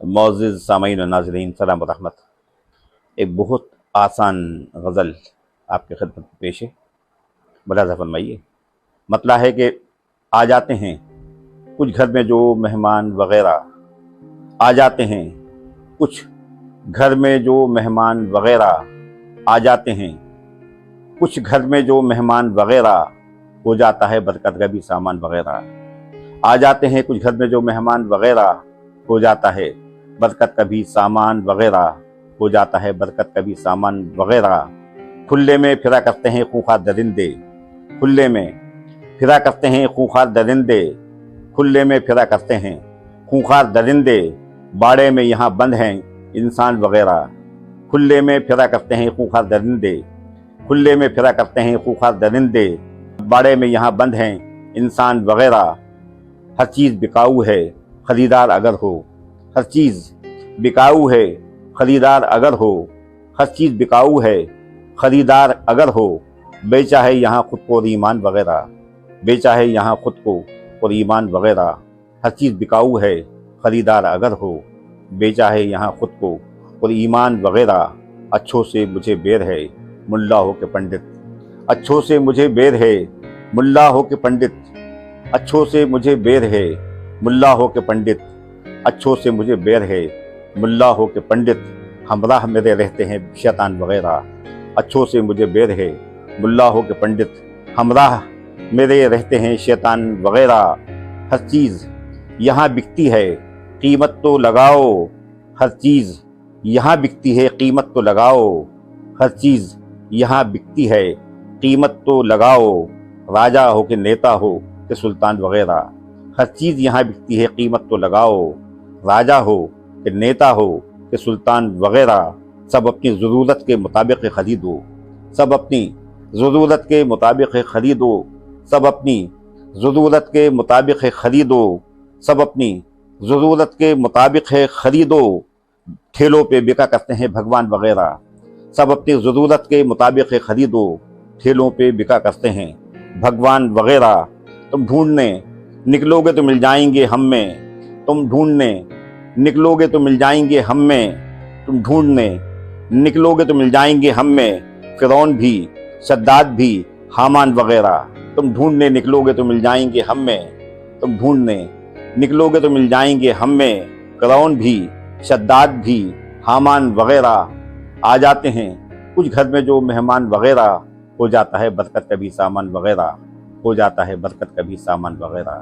معزز سامعین و ناظرین، سلام و رحمت۔ ایک بہت آسان غزل آپ کی خدمت میں پیش ہے، ملاحظہ فرمائیے۔ مطلب ہے کہ آ جاتے ہیں کچھ گھر میں جو مہمان وغیرہ، آ جاتے ہیں کچھ گھر میں جو مہمان وغیرہ، آ جاتے ہیں کچھ گھر میں جو مہمان وغیرہ، ہو جاتا ہے برکت کا بھی سامان وغیرہ۔ آ جاتے ہیں کچھ گھر میں جو مہمان وغیرہ، ہو جاتا ہے برکت کا بھی سامان وغیرہ، ہو جاتا ہے برکت کا بھی سامان وغیرہ۔ کھلے میں پھرا کرتے ہیں خونخوار درندے، کھلے میں پھرا کرتے ہیں خونخوار درندے، کھلے میں پھرا کرتے ہیں خونخوار درندے، باڑے میں یہاں بند ہیں انسان وغیرہ۔ کھلے میں پھرا کرتے ہیں خونخوار درندے، کھلے میں پھرا کرتے ہیں خونخوار درندے، باڑے میں یہاں بند ہیں انسان وغیرہ۔ ہر چیز بکاؤ ہے خریدار اگر ہو، ہر چیز بکاؤ ہے خریدار اگر ہو، ہر چیز بکاؤ ہے خریدار اگر ہو۔ بیچا ہے یہاں خود کو اور ایمان وغیرہ، بیچا ہے یہاں خود کو اور ایمان وغیرہ۔ ہر چیز بکاؤ ہے خریدار اگر ہو، بیچا ہے یہاں خود کو اور ایمان وغیرہ۔ اچھوں سے مجھے بیر ہے ملا ہو کے پنڈت، اچھوں سے مجھے بیر ہے ملا ہو کے پنڈت، اچھوں سے مجھے بیر ہے ملا ہو کے پنڈت، اچھوں سے مجھے بیر ہے ملا ہو کے پنڈت۔ ہمراہ میرے رہتے ہیں شیطان وغیرہ، اچھوں سے مجھے بیر ہے ملا ہو کے پنڈت، ہمراہ میرے رہتے ہیں شیطان وغیرہ۔ ہر چیز یہاں بکتی ہے قیمت تو لگاؤ، ہر چیز یہاں بکتی ہے قیمت تو لگاؤ، ہر چیز یہاں بکتی ہے قیمت تو لگاؤ۔ راجہ ہو کہ نیتا ہو کہ سلطان وغیرہ، ہر چیز یہاں بکتی ہے قیمت تو لگاؤ۔ راجہ ہو کہ نیتا ہو کہ سلطان وغیرہ، سب اپنی ضرورت کے مطابق خریدو، سب اپنی ضرورت کے مطابق خریدو، سب اپنی ضرورت کے مطابق خریدو، سب اپنی ضرورت کے مطابق خریدو۔ ٹھیلوں پہ بکا کرتے ہیں بھگوان وغیرہ، سب اپنی ضرورت کے مطابق خریدو، ٹھیلوں پہ بکا کرتے ہیں بھگوان وغیرہ۔ تم ڈھونڈنے نکلو گے تو مل جائیں گے ہم میں، تم ڈھونڈنے نکلو گے تو مل جائیں گے ہم میں، تم ڈھونڈنے نکلو گے تو مل جائیں گے ہم میں۔ فرعون بھی، شداد بھی، حامان وغیرہ، تم ڈھونڈنے نکلو گے تو مل جائیں گے ہم میں، تم ڈھونڈنے نکلو گے تو مل جائیں گے ہم میں۔ فرعون بھی، شداد بھی، حامان وغیرہ، آ جاتے ہیں کچھ گھر میں جو مہمان وغیرہ، ہو جاتا ہے برکت کا بھی سامان وغیرہ، ہو جاتا ہے برکت کا بھی سامان وغیرہ۔